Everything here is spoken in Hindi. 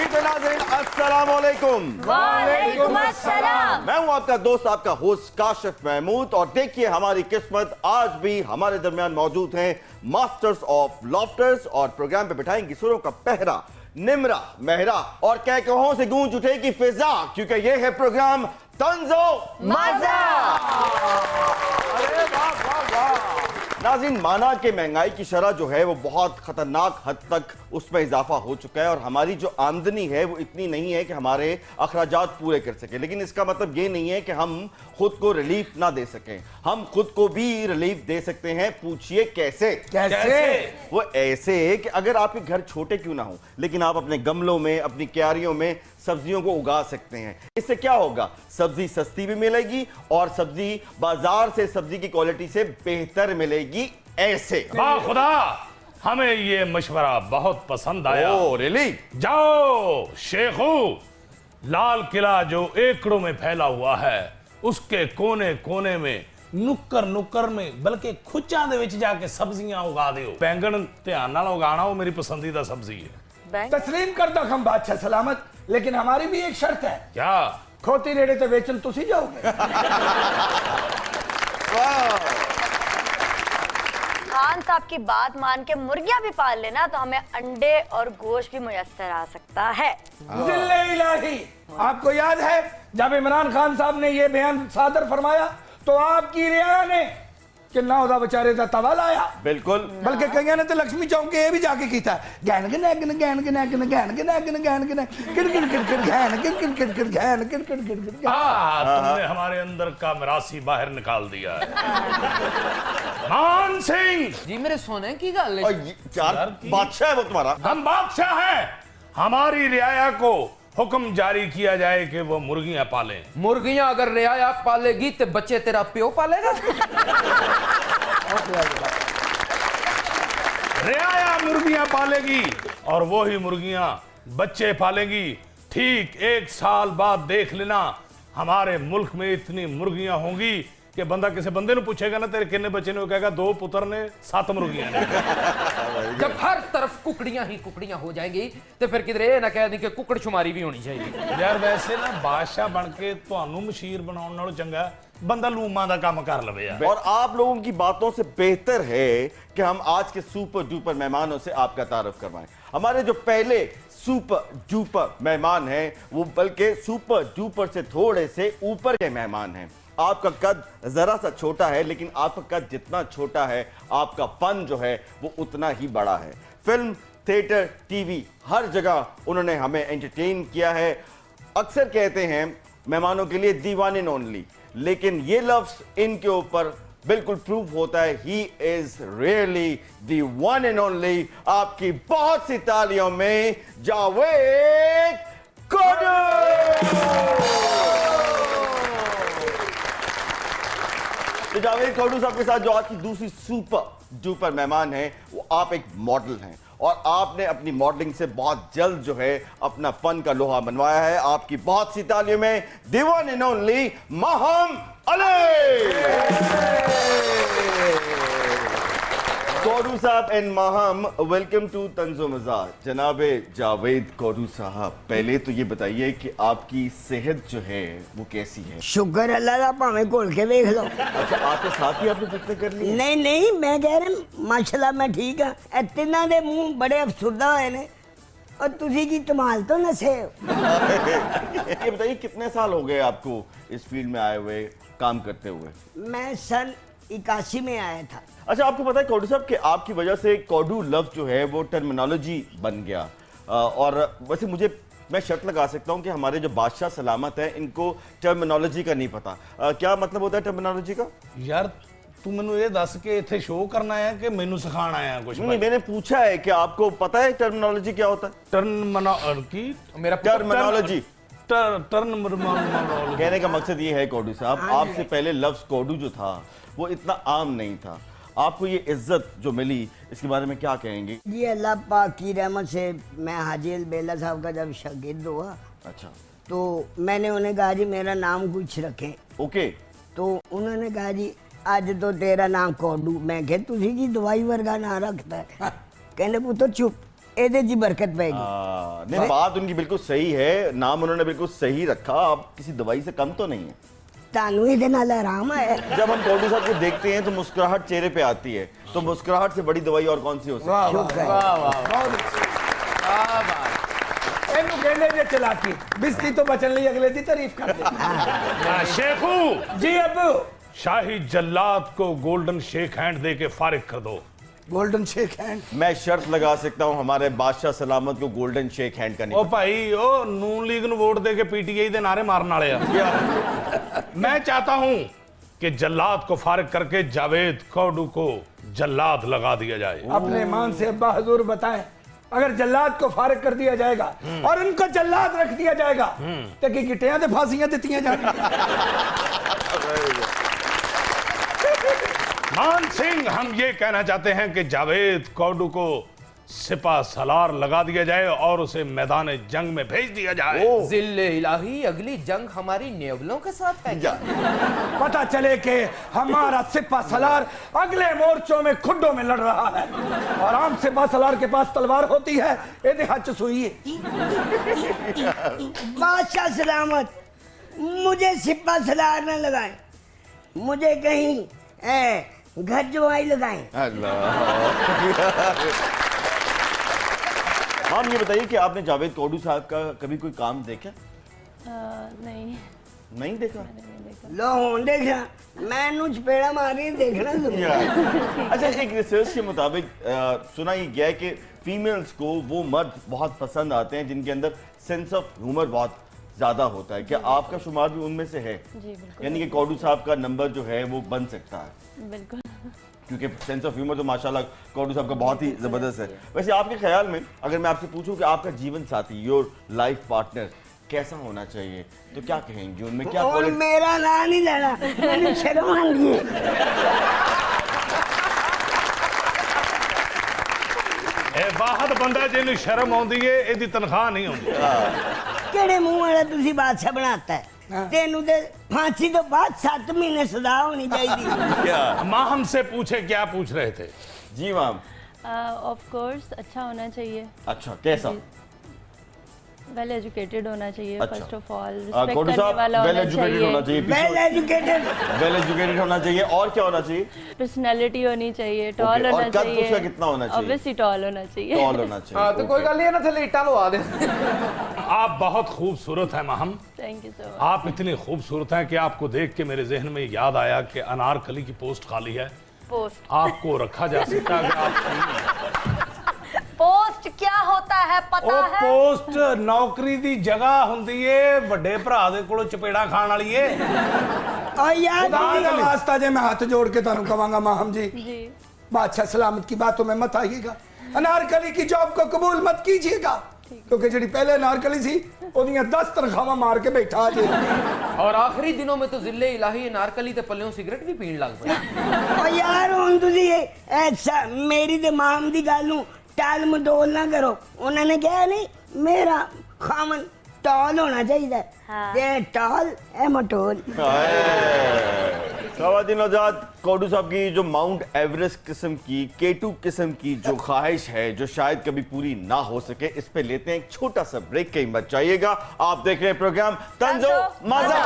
जी तो नाज़रीन, अस्सलाम वालेकुम। वालेकुम अस्सलाम। मैं हूं आपका दोस्त, आपका होस्ट काशिफ महमूद, और देखिए हमारी किस्मत, आज भी हमारे दरमियान मौजूद हैं मास्टर्स ऑफ लॉफ्टर्स, और प्रोग्राम पे बिठाएंगी सुरों का पहरा निमरा महरा, और कहकहों से गूंज उठेगी फिजा, क्योंकि ये है प्रोग्राम तंजो मजा। अरे वाह वाह वाह। नाज़रीन, माना कि महंगाई की शरह जो है वो बहुत खतरनाक हद तक उसमें इजाफा हो चुका है, और हमारी जो आमदनी है वो इतनी नहीं है कि हमारे अखराजात पूरे कर सके। लेकिन इसका मतलब ये नहीं है कि हम खुद को रिलीफ ना दे सकें, हम खुद को भी रिलीफ दे सकते हैं। पूछिए कैसे? वो ऐसे कि अगर आपके घर छोटे क्यों ना हो, लेकिन आप अपने गमलों में, अपनी क्यारियों में सब्जियों को उगा सकते हैं। इससे क्या होगा? सब्जी सस्ती भी मिलेगी, और सब्जी बाजार से सब्जी की क्वालिटी से बेहतर मिलेगी। ऐसे वाह खुदा, हमें ये मशवरा बहुत पसंद आया। Oh really? जाओ शेखू, लाल किला जो एकड़ों में फैला हुआ है, उसके कोने कोने में, नुक्कर नुक्कर में, बल्कि खुच्चां दे विच जाके सब्जियां उगा दियो। बैंगन ध्यान नाल उगाना, वो मेरी पसंदीदा सब्जी है। तस्लीम करता हम बादशाह सलामत, लेकिन हमारी भी एक शर्त है। क्या? खोती रेड़े तो बेचन तुसी जाओगे। खान साहब की बात मान के मुर्गियां भी पाल लेना तो हमें अंडे और गोश्त भी मुयस्सर आ सकता है। जिल्ले इलाही, आपको याद है जब इमरान खान साहब ने ये बयान सादर फरमाया तो आपकी रियाया ने कि ना उदा बेचारे दा तवा लाया। बिल्कुल। बल्कि कईयां ने तो लक्ष्मी चौक के ये भी जाके कीता, गैन गन गन गैन गन गन गैन गन गन गैन गन किर किर किर किर गैन किर किर किर किर गैन किर किर किर किर। तुमने हमारे अंदर का मिरासी बाहर निकाल दिया है। मान सिंह जी मेरे सोने की गल है। और ये यार बादशाह है वो तुम्हारा। हम बादशाह हैं, हमारी रियाया को हुक्म जारी किया जाए कि वो मुर्गियां पालें। मुर्गियां अगर रियाया पालेगी तो बच्चे तेरा प्यो पालेगा। रियाया मुर्गियां पालेगी और वो ही मुर्गियां बच्चे पालेंगी। ठीक 1 साल बाद देख लेना, हमारे मुल्क में इतनी मुर्गियां होंगी कि बंदा किसी बंदे ने पूछेगा ना तेरे कितने बच्चे ने, वो कहेगा 2 पुत्र ने 7 मुर्गियां ने। जब हर तरफ कुकड़ियां ही कुकड़ियां हो जाएंगी तो फिर किधर ये ना कह दी कि कुकड़ शुमारी भी होनी चाहिए। यार वैसे ना बादशाह बन के ਤੁਹਾਨੂੰ मशीर बनाने नालों चंगा बंदा लूमा दा काम कर लवे यार। और आप लोगों की बातों से बेहतर है कि हम आज के सुपर डुपर मेहमानों से आपका तारुफ करवाएं। हमारे जो पहले सुपर डुपर मेहमान हैं वो बल्कि सुपर डुपर से थोड़े से ऊपर के मेहमान हैं। आपका कद जरा सा छोटा है, लेकिन आपका कद जितना छोटा है आपका फन जो है वो उतना ही बड़ा है। फिल्म, थिएटर, टीवी, हर जगह उन्होंने हमें एंटरटेन किया है। अक्सर कहते हैं मेहमानों के लिए दी वन एंड ओनली, लेकिन ये लफ्ज इनके ऊपर बिल्कुल प्रूव होता है। He is really the one and only. आपकी बहुत सी तालियों में जावेद कोडू। तो जावेद कोडू साहब के साथ जो आज की दूसरी सुपर डुपर मेहमान है वो आप एक मॉडल हैं, और आपने अपनी मॉडलिंग से बहुत जल्द जो है अपना फन का लोहा बनवाया है। आपकी बहुत सी तालियों में the one and only Maham Ali. Kodu साहब एंड महम, वेलकम टू तंजो मजा। जनाबे जावेद कोडू साहब, पहले तो ये बताइए कि आपकी सेहत जो है वो कैसी है? शुक्र अल्लाह दा, भावें घोल के देख लो। अच्छा, आपके साथ ही आपने जितने कर लिए? नहीं नहीं, मैं कह रहा माशाल्लाह मैं ठीक हाँ। ए तिन्हां दे मुंह बड़े अफसुरदा होए ने, और तुसी की कमाल तो नसे। ये बताइए कितने साल हो गए आपको इस फील्ड में आए हुए, काम करते हुए? मैं सन 81 में आया था। अच्छा, आपको पता है कोडू साहब कि आपकी वजह से कोडू लफ्ज जो है वो टर्मिनोलॉजी बन गया, और वैसे मैं शर्त लगा सकता हूं कि हमारे जो बादशाह सलामत हैं इनको टर्मिनोलॉजी का नहीं पता। क्या मतलब होता है टर्मिनोलॉजी का? यार तू मैनू ये दस के इत्थे शो करना है कि मैनू सिखाना है कुछ? नहीं, मैंने पूछा है कि आपको पता है टर्मिनोलॉजी क्या होता है? टर्मिनोलॉजी मेरा टर्मिनोलॉजी टर्मिनोलॉजी कहने का मकसद ये है कोडू साहब, आपसे पहले लफ्ज कोडू जो था वो इतना आम नहीं था। आपको ये इज्जत जो मिली इसके बारे में क्या कहेंगे? ये अल्लाह पाक की रहमत से मैं हाजी अलबेला साहब का जब शागिर्द हुआ, अच्छा, तो मैंने उन्हें कहा जी मेरा नाम कुछ रखें। ओके। तो उन्होंने कहा जी आज तो तेरा नाम कोडू। मैं कहा तुसी की दवाई वर्गा ना रखता है। कहने पुत्र चुप, ਇਹਦੇ 'ਚ ਹੀ बरकत पैगी। नहीं, बात उनकी बिल्कुल सही है, नाम उन्होंने बिल्कुल सही रखा। आप किसी दवाई से कम तो नहीं है। ਤੁਹਾਨੂੰ ਇਹਦੇ ਨਾਲ आराम है। जब हम कौडू साहब को देखते हैं तो मुस्कुराहट चेहरे पे आती है, तो मुस्कुराहट से बड़ी दवाई और कौन सी हो सकती है? वाह वाह शुक्र है। वाह वाह बहुत अच्छी। क्या बात। ਇਹਨੂੰ ਕਹਿੰਦੇ ਜੇ ਚਲਾਕੀ, ਬਿਸਤੀ ਤੋਂ ਬਚਣ ਲਈ ਅਗਲੇ ਦੀ ਤਾਰੀਫ ਕਰਦੇ। शेखू, जी अबू, शाही जल्लाद को गोल्डन शेक हैंड दे के फारिग कर दो। Golden shake hand. मैं शर्त लगा सकता हूं हमारे बादशाह सलामत को गोल्डन शेक हैंड करनी ओ भाई, ओ नून लीग ਨੂੰ ਵੋਟ ਦੇ ਕੇ ਪੀਟੀਆਈ ਦੇ ਨਾਰੇ ਮਾਰਨ ਵਾਲੇ ਆ। मैं चाहता हूं कि जल्लाद को फारिग करके जावेद कौडू को जल्लाद लगा दिया जाए। अपने मान से अब्बा हजूर बताएं, अगर जल्लाद को फारिग कर दिया जाएगा और इनको जल्लाद रख दिया जाएगा तो की गिटियां ते फांसियां दित्तियां जाएंगी। मान सिंह, हम ये कहना चाहते हैं कि जावेद कौडू को सिपा सलार लगा दिया जाए और उसे मैदान जंग में भेज दिया जाए। जिल्ले इलाही, अगली जंग हमारी नेवलों के साथ है क्या? पता चले कि हमारा सिपा सलार अगले मोर्चों में खुड्डों में लड़ रहा है और आम सिपा सलार के पास तलवार होती है, ये हाथ च सुई है। बादशाह सलामत, मुझे सिपा सलार न लगाएं, मुझे कहीं घर जवाई लगाएं। हम ये बताइए कि आपने जावेद कौडू साहब का कभी कोई काम देखा? नहीं, नहीं देखा। लो हूं देखना, मैं चपेड़ा मारी देखना जरूर। अच्छा, एक रिसर्च के मुताबिक सुना ये गया है कि फीमेल्स को वो मर्द बहुत पसंद आते हैं जिनके अंदर सेंस ऑफ ह्यूमर बहुत ज्यादा होता है। क्या आपका शुमार भी उनमें से है? जी बिल्कुल, यानी कि कौडू साहब का नंबर जो है वो बन सकता है, बिल्कुल। क्योंकि सेंस ऑफ ह्यूमर तो माशाल्लाह कौडू साहब का बहुत ही जबरदस्त है। वैसे आपके ख्याल में अगर मैं आपसे पूछूं कि आपका जीवन साथी, योर लाइफ पार्टनर कैसा होना चाहिए, तो क्या कहेंगे? उनमें क्या और quality- मेरा नाम नहीं लेना, मैंने शर्म आती है। ਇਹ ਵਾਹਦ ਬੰਦਾ ਜਿਹਨੂੰ ਸ਼ਰਮ ਆਉਂਦੀ ਏ, ਇਹਦੀ ਤਨਖਾਹ ਨਹੀਂ ਆਉਂਦੀ। ਕਿਹੜੇ ਮੂੰਹ ਵਾਲਾ ਤੁਸੀਂ ਬਾਦਸ਼ਾਹ ਬਣਾਤਾ ਹੈ? ਤੈਨੂੰ ਤੇ फांसी तो बाद 7 महीने सजा होनी चाहिए। क्या? माँ हमसे पूछे, क्या पूछ रहे थे? जी मैम। ऑफ कोर्स अच्छा होना चाहिए, अच्छा, कैसा? वेल एजुकेटेड होना चाहिए, अच्छा। फर्स्ट ऑफ ऑल रिस्पेक्ट कौडू करने साहब वाला वेल होना एजुकेटेड होना चाहिए, चाहिए, वेल एजुकेटेड, वेल एजुकेटेड होना चाहिए, और क्या होना चाहिए? पर्सनालिटी होनी चाहिए, टॉल Okay, और होना कद उसका चाहिए, कितना होना चाहिए? ऑब्वियसली टॉल होना चाहिए। टॉल होना चाहिए। हाँ तो कोई Okay. गल नहीं है ना, थले इट्टा लवा दे। आप बहुत खूबसूरत हैं Maham. Thank you so much. आप इतनी खूबसूरत हैं कि आपको देख के मेरे जहन में याद आया कि अनारकली की पोस्ट खाली है, पोस्ट आपको रखा जा सकता है। अगर आप पोस्ट क्या होता है पता ਉਹ है? ਪੋਸਟ ਨੌਕਰੀ ਦੀ ਜਗ੍ਹਾ ਹੁੰਦੀ ਏ, ਵੱਡੇ ਭਰਾ ਦੇ ਕੋਲੋਂ ਚਪੇੜਾ ਖਾਣ ਵਾਲੀ ਏ। और यार खुदा का वास्ता जे मैं हाथ जोड़ के तानू कवांगा माहम जी, जी बादशाह सलामत की बातों में मत आइएगा, अनारकली की जॉब को कबूल मत कीजिएगा, क्योंकि जी पहले अनारकली सी ओदियां 10 तनख्वाहां मार के बैठा जे। और आखिरी दिनों में तो जिले इलाही नारकली ते पल्लियों सिगरेट भी पीण लग पए। और यार हुन तुसी ऐसा मेरी ते माम दी गल नू टाल मटोल ना करो। उन्होंने कहा नहीं मेरा खामन टॉल होना चाहिए, हाँ। ये टॉल है मटोल। खवातीन आजाद, कौडू साहब की जो माउंट एवरेस्ट किस्म की, K2 किस्म की जो ख्वाहिश है, जो शायद कभी पूरी ना हो सके, इस पे लेते हैं एक छोटा सा ब्रेक। कहीं मत जाइएगा, आप देख रहे हैं प्रोग्राम तंजो मजा।